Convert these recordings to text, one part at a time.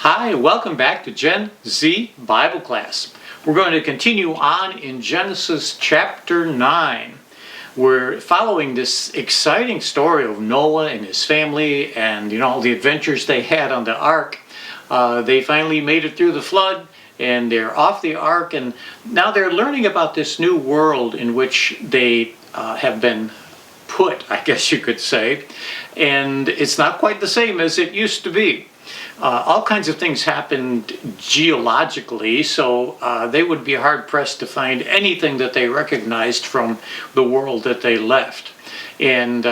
Hi, welcome back to Gen Z Bible class. We're going to continue on in Genesis chapter 9. We're following this exciting story of Noah and his family and all the adventures they had on the ark. They finally made it through the flood and they're off the ark, and now they're learning about this new world in which they have been put, I guess you could say, and it's not quite the same as it used to be. All kinds of things happened geologically, so they would be hard-pressed to find anything that they recognized from the world that they left. And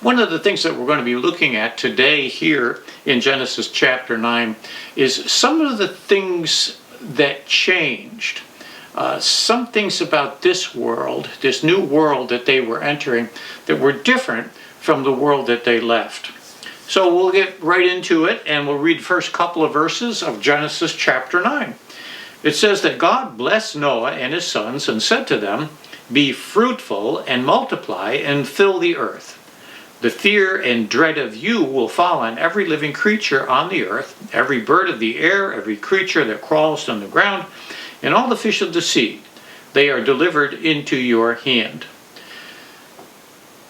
one of the things that we're going to be looking at today here in Genesis chapter 9 is some of the things that changed. Some things about this world, this new world that they were entering, that were different from the world that they left. So we'll get right into it, and we'll read the first couple of verses of Genesis chapter 9. It says that God blessed Noah and his sons and said to them, "Be fruitful and multiply and fill the earth. The fear and dread of you will fall on every living creature on the earth, every bird of the air, every creature that crawls on the ground, and all the fish of the sea. They are delivered into your hand."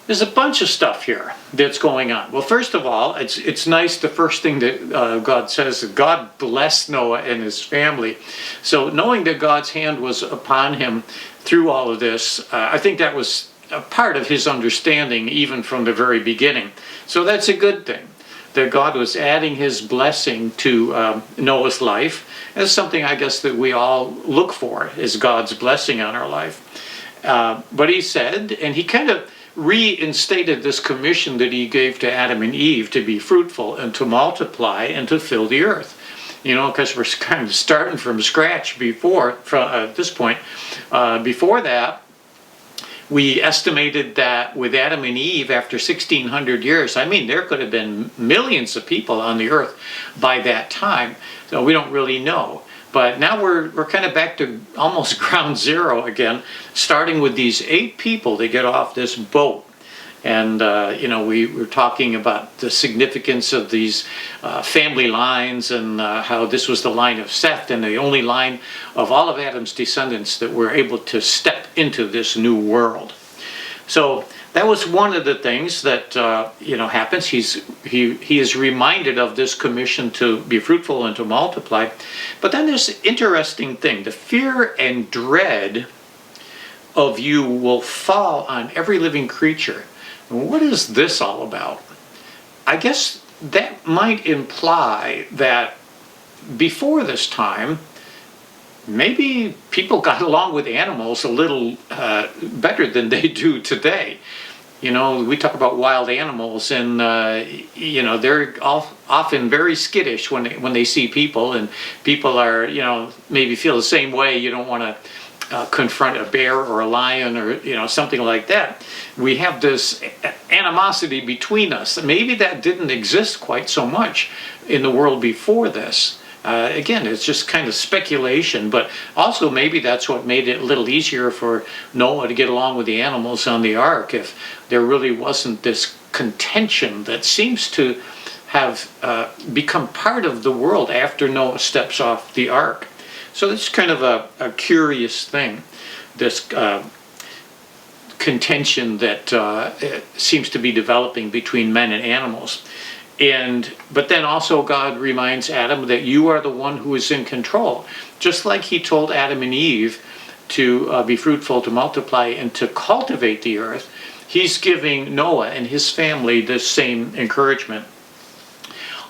There's a bunch of stuff here that's going on. Well, first of all, it's nice, the first thing that God says, that God blessed Noah and his family. So knowing that God's hand was upon him through all of this, I think that was a part of his understanding even from the very beginning. So that's a good thing, that God was adding his blessing to Noah's life. That's something I guess that we all look for, is God's blessing on our life. But he said, and he kind of reinstated this commission that he gave to Adam and Eve to be fruitful and to multiply and to fill the earth. Because we're kind of starting from scratch at this point. Before that, we estimated that with Adam and Eve, after 1,600 years, there could have been millions of people on the earth by that time. So we don't really know. But now we're kind of back to almost ground zero again, starting with these 8 people that get off this boat. And, we were talking about the significance of these family lines and how this was the line of Seth and the only line of all of Adam's descendants that were able to step into this new world. So that was one of the things that happens. He is reminded of this commission to be fruitful and to multiply. But then there's an interesting thing. The fear and dread of you will fall on every living creature. What is this all about? I guess that might imply that before this time, maybe people got along with animals a little better than they do today. We talk about wild animals, and they're often very skittish when they see people, and people are maybe feel the same way. You don't want to confront a bear or a lion or something like that. We have this animosity between us. Maybe that didn't exist quite so much in the world before this. Again, it's just kind of speculation, but also maybe that's what made it a little easier for Noah to get along with the animals on the ark, if there really wasn't this contention that seems to have become part of the world after Noah steps off the ark. So it's kind of a curious thing, this contention that seems to be developing between men and animals. But then also God reminds Adam that you are the one who is in control. Just like he told Adam and Eve to be fruitful, to multiply, and to cultivate the earth, he's giving Noah and his family this same encouragement.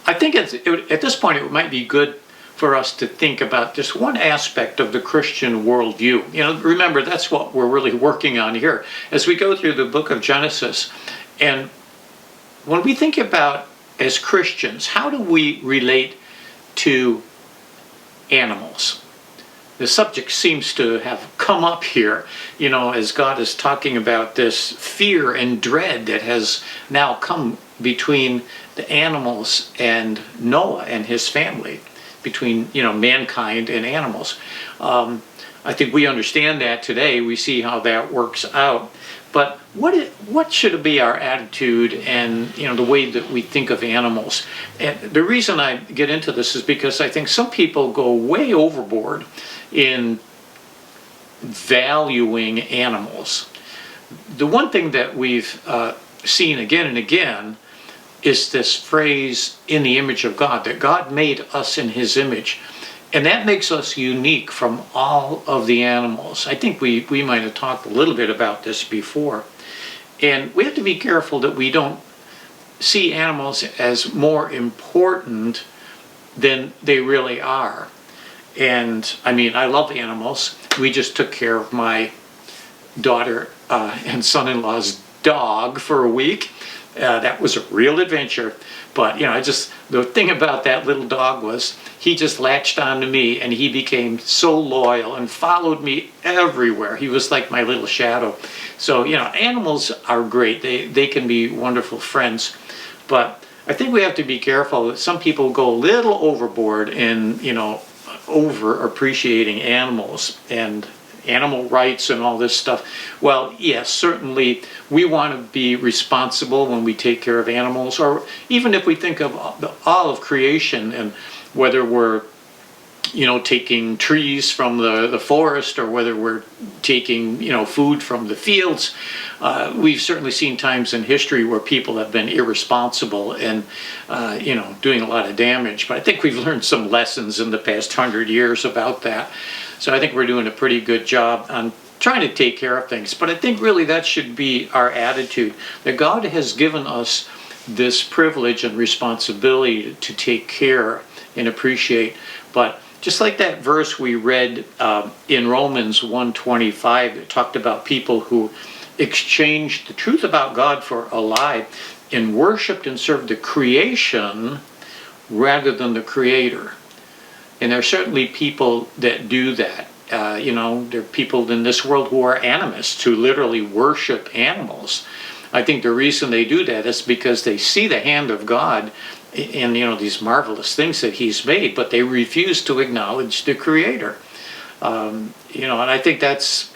I think at this point it might be good for us to think about just one aspect of the Christian worldview. Remember, that's what we're really working on here as we go through the book of Genesis. And when we think about, as Christians, how do we relate to animals? The subject seems to have come up here, as God is talking about this fear and dread that has now come between the animals and Noah and his family, between mankind and animals. I think we understand that today. We see how that works out. But what should be our attitude and the way that we think of animals? And the reason I get into this is because I think some people go way overboard in valuing animals. The one thing that we've seen again and again is this phrase, in the image of God, that God made us in his image. And that makes us unique from all of the animals. I think we might have talked a little bit about this before. And we have to be careful that we don't see animals as more important than they really are. And I mean, I love animals. We just took care of my daughter and son-in-law's dog for a week. That was a real adventure. But the thing about that little dog was he just latched onto me and he became so loyal and followed me everywhere. He was like my little shadow. So, animals are great. They can be wonderful friends. But I think we have to be careful that some people go a little overboard in, over appreciating animals and animal rights and all this stuff. Well, yes, certainly we want to be responsible when we take care of animals, or even if we think of all of creation, and whether we're taking trees from the forest, or whether we're taking food from the fields. We've certainly seen times in history where people have been irresponsible and doing a lot of damage, but I think we've learned some lessons in the past 100 years about that. So I think we're doing a pretty good job on trying to take care of things. But I think really that should be our attitude, that God has given us this privilege and responsibility to take care and appreciate. But just like that verse we read in Romans 1:25, it talked about people who exchanged the truth about God for a lie and worshiped and served the creation rather than the Creator. And there are certainly people that do that. There are people in this world who are animists, who literally worship animals. I think the reason they do that is because they see the hand of God in these marvelous things that he's made, but they refuse to acknowledge the Creator. And I think that's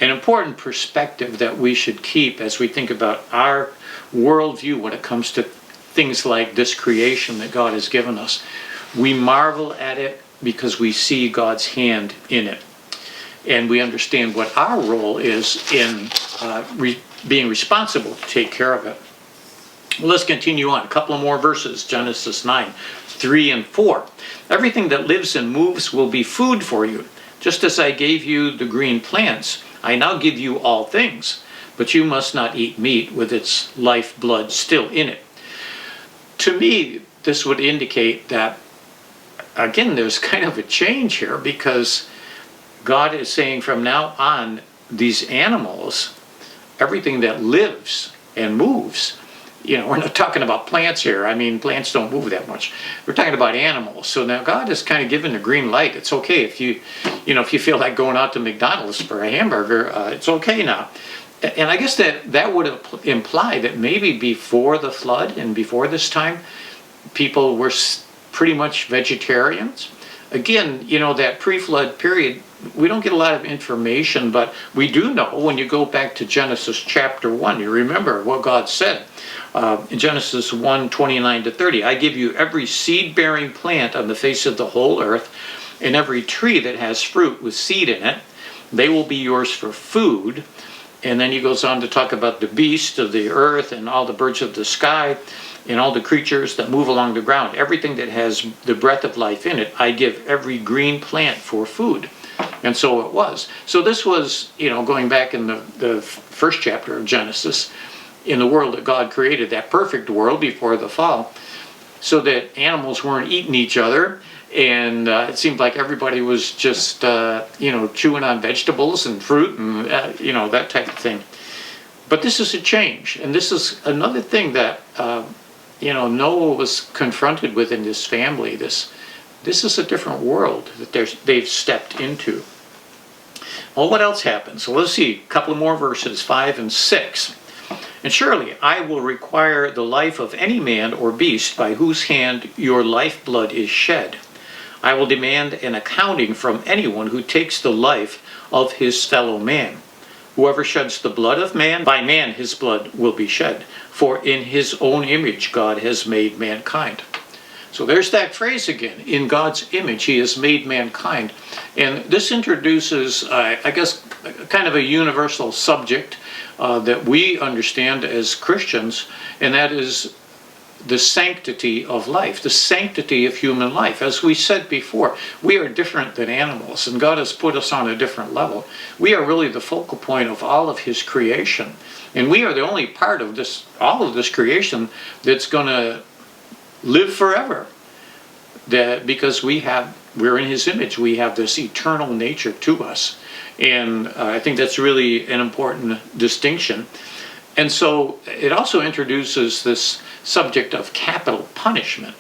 an important perspective that we should keep as we think about our worldview when it comes to things like this creation that God has given us. We marvel at it because we see God's hand in it, and we understand what our role is in being responsible to take care of it. Well, let's continue on. A couple of more verses. Genesis 9:3 and 4. Everything that lives and moves will be food for you. Just as I gave you the green plants, I now give you all things. But you must not eat meat with its lifeblood still in it. To me, this would indicate that, again, there's kind of a change here, because God is saying from now on, these animals, everything that lives and moves, we're not talking about plants here. I mean, plants don't move that much. We're talking about animals. So now God is kind of giving the green light. It's okay if you feel like going out to McDonald's for a hamburger, it's okay now. And I guess that would imply that maybe before the flood and before this time, people were pretty much vegetarians. Again, that pre-flood period, we don't get a lot of information, but we do know when you go back to Genesis chapter 1, you remember what God said. In Genesis 1:29-30, I give you every seed-bearing plant on the face of the whole earth, and every tree that has fruit with seed in it. They will be yours for food. And then he goes on to talk about the beasts of the earth and all the birds of the sky and all the creatures that move along the ground. Everything that has the breath of life in it, I give every green plant for food. And so it was. So this was, going back in the first chapter of Genesis, in the world that God created, that perfect world before the fall, so that animals weren't eating each other, and it seemed like everybody was just, chewing on vegetables and fruit and, that type of thing. But this is a change, and this is another thing that, Noah was confronted with in this family. This is a different world that they've stepped into. Well, what else happens? So let's see, a couple more verses, 5 and 6. And surely I will require the life of any man or beast by whose hand your lifeblood is shed. I will demand an accounting from anyone who takes the life of his fellow man. Whoever sheds the blood of man, by man his blood will be shed. For in his own image God has made mankind. So there's that phrase again. In God's image he has made mankind. And this introduces, I guess, kind of a universal subject that we understand as Christians, and that is the sanctity of life, the sanctity of human life. As we said before, we are different than animals, and God has put us on a different level. We are really the focal point of all of his creation, and we are the only part of this, all of this creation, that's going to live forever. Because we're in his image, we have this eternal nature to us, and I think that's really an important distinction. And so it also introduces this subject of capital punishment.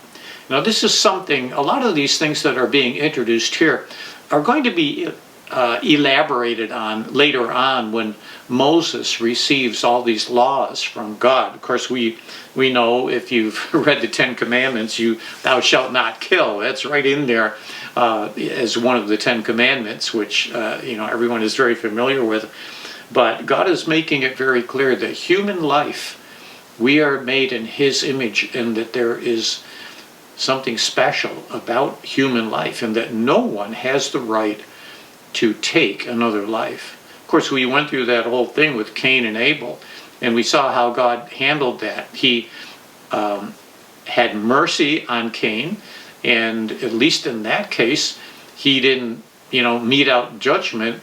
Now this is something, a lot of these things that are being introduced here are going to be elaborated on later on when Moses receives all these laws from God. Of course, we know, if you've read the Ten Commandments, thou shalt not kill. That's right in there as one of the Ten Commandments, which everyone is very familiar with. But God is making it very clear that human life, we are made in his image, and that there is something special about human life, and that no one has the right to take another life. Of course, we went through that whole thing with Cain and Abel, and we saw how God handled that. He had mercy on Cain, and at least in that case, he didn't, mete out judgment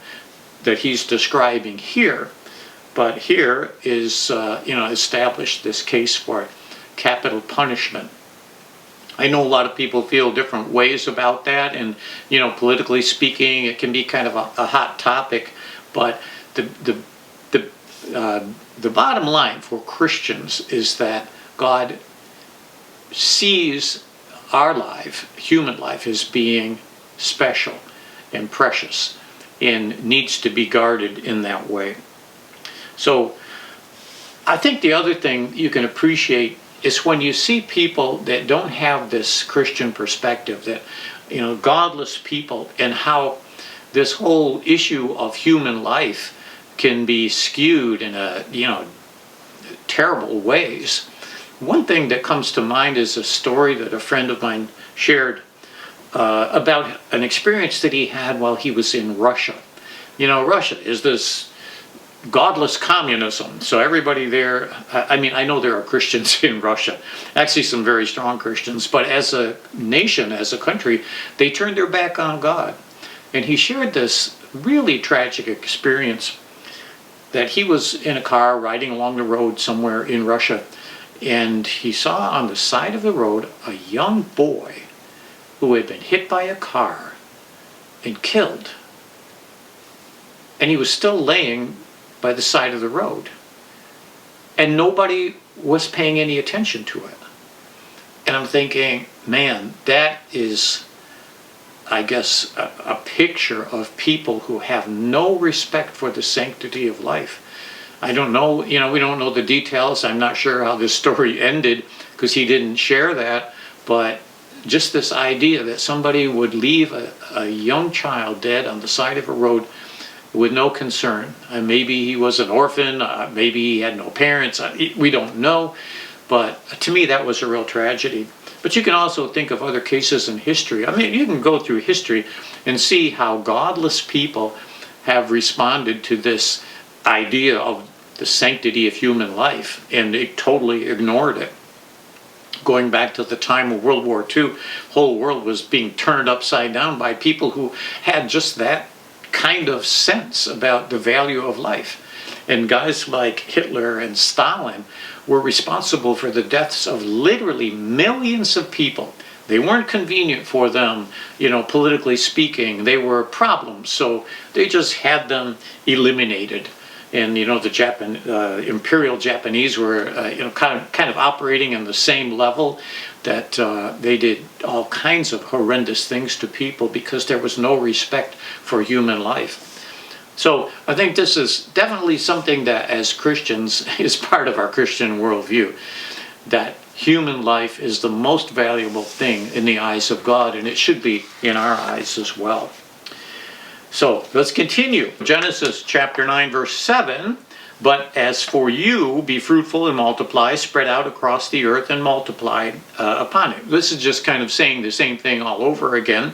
that he's describing here. But here is, established this case for capital punishment. I know a lot of people feel different ways about that, and politically speaking, it can be kind of a hot topic. But the bottom line for Christians is that God sees our life, human life, as being special and precious, and needs to be guarded in that way. So I think the other thing you can appreciate is when you see people that don't have this Christian perspective, that godless people, and how this whole issue of human life can be skewed in terrible ways. One thing that comes to mind is a story that a friend of mine shared about an experience that he had while he was in Russia. Russia is this godless communism, so everybody there, I know there are Christians in Russia, actually some very strong Christians, but as a nation, as a country, they turned their back on God. And he shared this really tragic experience that he was in a car riding along the road somewhere in Russia, and he saw on the side of the road a young boy who had been hit by a car and killed. And he was still laying by the side of the road, and nobody was paying any attention to it. And I'm thinking, man, that is, I guess, a picture of people who have no respect for the sanctity of life. I don't know, we don't know the details. I'm not sure how this story ended, because he didn't share that, but just this idea that somebody would leave a young child dead on the side of a road with no concern. Maybe he was an orphan, maybe he had no parents, we don't know, but to me that was a real tragedy. But you can also think of other cases in history. You can go through history and see how godless people have responded to this idea of the sanctity of human life, and they totally ignored it. Going back to the time of World War II, the whole world was being turned upside down by people who had just that kind of sense about the value of life. And guys like Hitler and Stalin were responsible for the deaths of literally millions of people. They weren't convenient for them, politically speaking. They were problems, so they just had them eliminated. And the Imperial Japanese were kind of operating on the same level, that they did all kinds of horrendous things to people because there was no respect for human life. So I think this is definitely something that as Christians is part of our Christian worldview, that human life is the most valuable thing in the eyes of God, and it should be in our eyes as well. So let's continue. Genesis chapter 9, verse 7. But as for you, be fruitful and multiply, spread out across the earth and multiply upon it. This is just kind of saying the same thing all over again.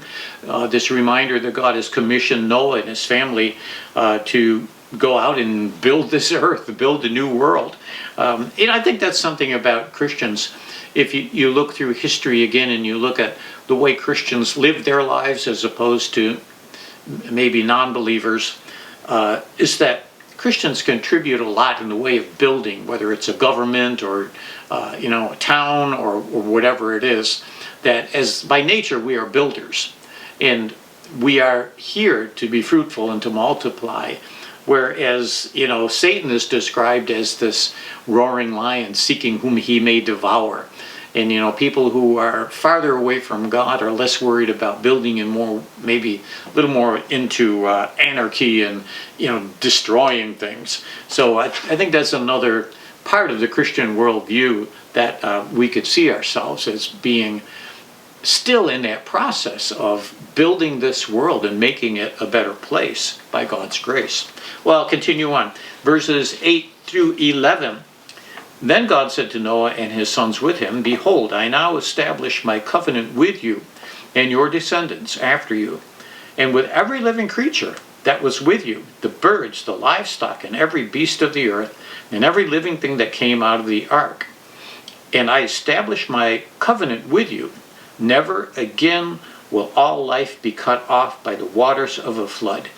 This reminder that God has commissioned Noah and his family to go out and build this earth, build a new world. And I think that's something about Christians. If you look through history again and you look at the way Christians live their lives as opposed to maybe non-believers, is that Christians contribute a lot in the way of building, whether it's a government or a town or whatever it is. That as by nature we are builders, and we are here to be fruitful and to multiply. Whereas Satan is described as this roaring lion seeking whom he may devour. And people who are farther away from God are less worried about building and more, maybe a little more into anarchy and destroying things. So I think that's another part of the Christian worldview that we could see ourselves as being still in that process of building this world and making it a better place by God's grace. Well, I'll continue on. Verses 8 through 11. Then God said to Noah and his sons with him, Behold, I now establish my covenant with you and your descendants after you, and with every living creature that was with you, the birds, the livestock, and every beast of the earth, and every living thing that came out of the ark. And I establish my covenant with you. Never again will all life be cut off by the waters of a flood.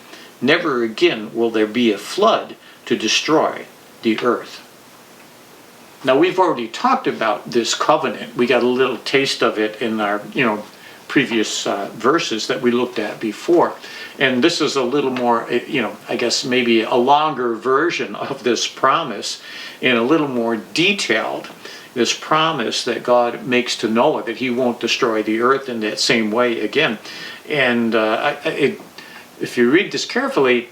Never again will there be a flood to destroy the earth. Now, we've already talked about this covenant. We got a little taste of it in our, previous verses that we looked at before. And this is a little more, I guess maybe a longer version of this promise and a little more detailed. This promise that God makes to Noah that he won't destroy the earth in that same way again. And if you read this carefully,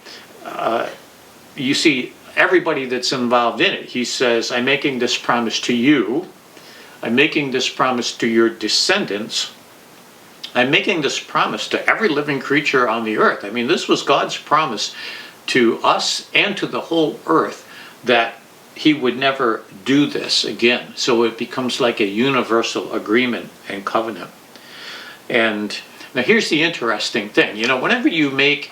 you see everybody that's involved in it. He says, I'm making this promise to you. I'm making this promise to your descendants. I'm making this promise to every living creature on the earth. I mean, this was God's promise to us and to the whole earth that he would never do this again. So it becomes like a universal agreement and covenant. And now here's the interesting thing. Whenever you make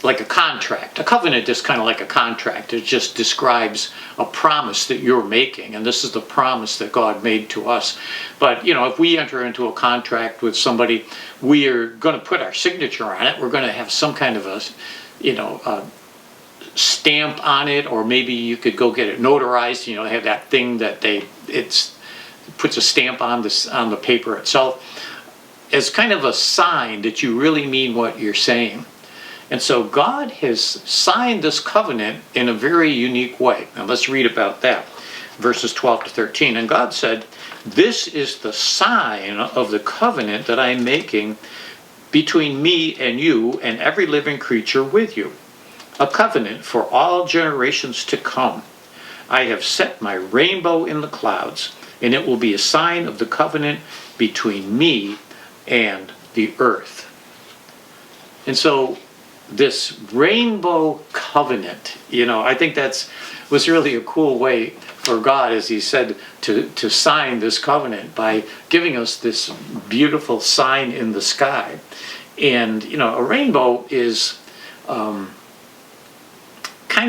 like a contract. A covenant is kind of like a contract. It just describes a promise that you're making, and this is the promise that God made to us. But, if we enter into a contract with somebody, we are going to put our signature on it. We're going to have some kind of a stamp on it, or maybe you could go get it notarized. They have that thing that it puts a stamp on the paper itself as kind of a sign that you really mean what you're saying. And so God has signed this covenant in a very unique way. Now let's read about that. Verses 12 to 13. And God said, This is the sign of the covenant that I'm making between me and you and every living creature with you. A covenant for all generations to come. I have set my rainbow in the clouds, and it will be a sign of the covenant between me and the earth. And so this rainbow covenant, I think was really a cool way for God, as he said, to sign this covenant by giving us this beautiful sign in the sky. And, a rainbow is kind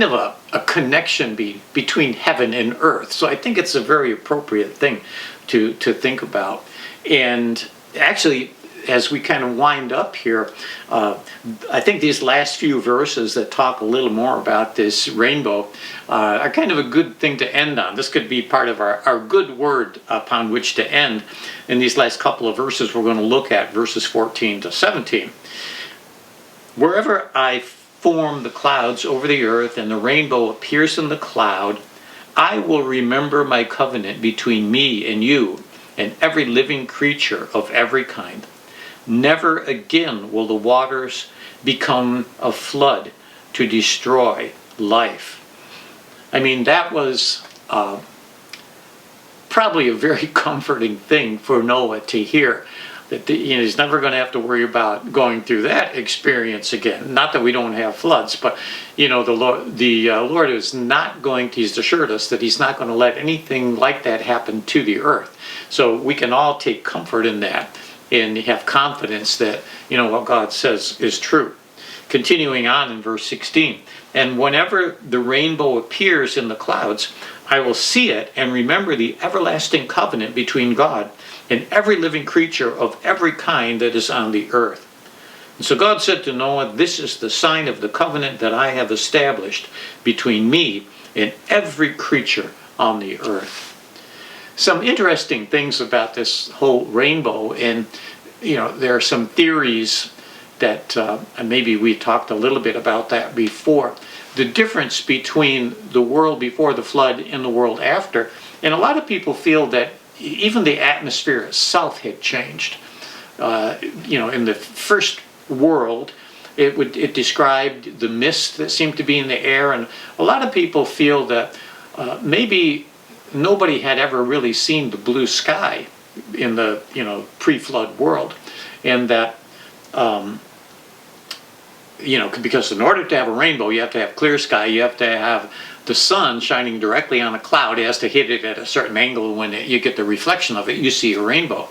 of a connection between heaven and earth. So I think it's a very appropriate thing to think about. And actually, as we kind of wind up here, I think these last few verses that talk a little more about this rainbow are kind of a good thing to end on. This could be part of our good word upon which to end. In these last couple of verses, we're going to look at verses 14 to 17. Wherever I form the clouds over the earth and the rainbow appears in the cloud, I will remember my covenant between me and you and every living creature of every kind. Never again will the waters become a flood to destroy life. I mean, that was probably a very comforting thing for Noah to hear. That he's never going to have to worry about going through that experience again. Not that we don't have floods, but the Lord is not going to, he's assured us that he's not going to let anything like that happen to the earth. So we can all take comfort in that and have confidence that what God says is true. Continuing on in verse 16, and whenever the rainbow appears in the clouds, I will see it and remember the everlasting covenant between God and every living creature of every kind that is on the earth. And so God said to Noah, this is the sign of the covenant that I have established between me and every creature on the earth. Some interesting things about this whole rainbow, and there are some theories that maybe we talked a little bit about that before. The difference between the world before the flood and the world after. And a lot of people feel that even the atmosphere itself had changed. In the first world, it described the mist that seemed to be in the air, and a lot of people feel that maybe nobody had ever really seen the blue sky in the pre-flood world, and that because in order to have a rainbow, you have to have clear sky, you have to have the sun shining directly on a cloud. It has to hit it at a certain angle. When you get the reflection of it, you see a rainbow.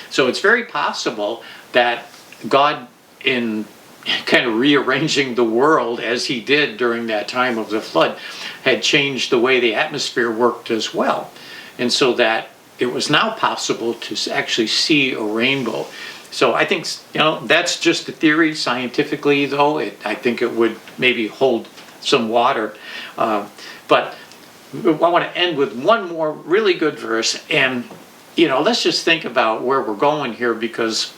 So it's very possible that God, in kind of rearranging the world as he did during that time of the flood, had changed the way the atmosphere worked as well. And so that it was now possible to actually see a rainbow. So I think, that's just a theory. Scientifically, though, I think it would maybe hold some water. But I want to end with one more really good verse. And, let's just think about where we're going here, because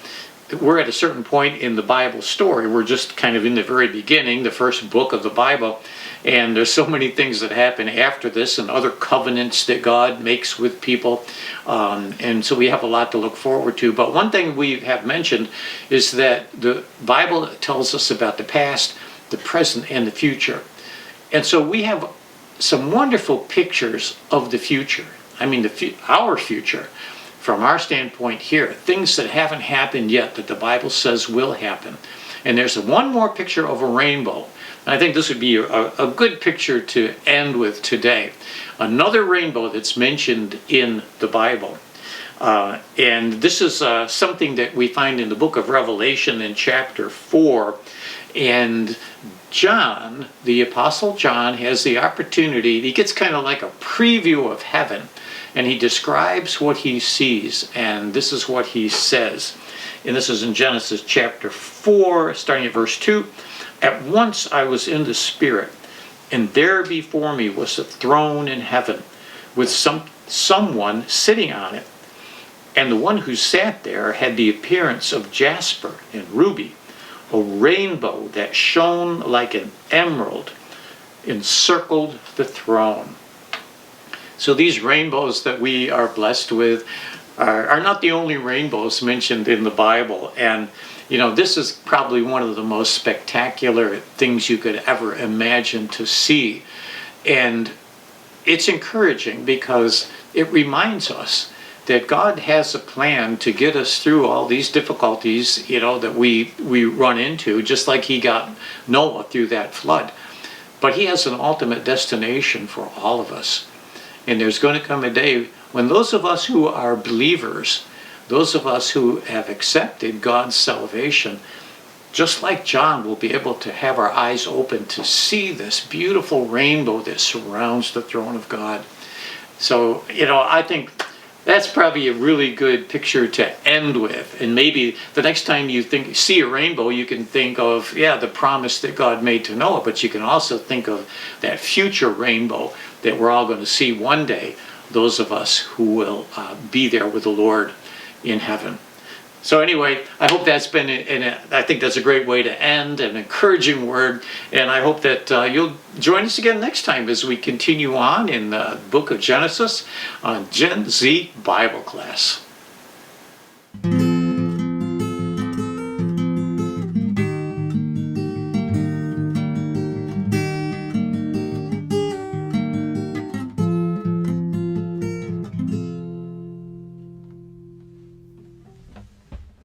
we're at a certain point in the Bible story. We're just kind of in the very beginning, the first book of the Bible. And there's so many things that happen after this and other covenants that God makes with people. And so we have a lot to look forward to. But one thing we have mentioned is that the Bible tells us about the past, the present, and the future. And so we have some wonderful pictures of the future. I mean, our future, from our standpoint here, things that haven't happened yet that the Bible says will happen. And there's one more picture of a rainbow. I think this would be a good picture to end with today. Another rainbow that's mentioned in the Bible. And this is something that we find in the book of Revelation in chapter 4. And John, the Apostle John, has the opportunity, he gets kind of like a preview of heaven. And he describes what he sees. And this is what he says. And this is in Genesis chapter 4, starting at verse 2. At once I was in the Spirit, and there before me was a throne in heaven, with someone sitting on it. And the one who sat there had the appearance of jasper and ruby. A rainbow that shone like an emerald encircled the throne. So these rainbows that we are blessed with are not the only rainbows mentioned in the Bible. And this is probably one of the most spectacular things you could ever imagine to see. And it's encouraging because it reminds us that God has a plan to get us through all these difficulties, that we run into, just like he got Noah through that flood. But he has an ultimate destination for all of us. And there's going to come a day when those of us who are believers, those of us who have accepted God's salvation, just like John, will be able to have our eyes open to see this beautiful rainbow that surrounds the throne of God. So, I think that's probably a really good picture to end with. And maybe the next time you see a rainbow, you can think of, the promise that God made to Noah, but you can also think of that future rainbow that we're all going to see one day, those of us who will be there with the Lord in heaven. So anyway, I hope that's been, I think that's a great way to end, an encouraging word, and I hope that you'll join us again next time as we continue on in the book of Genesis on Gen Z Bible class.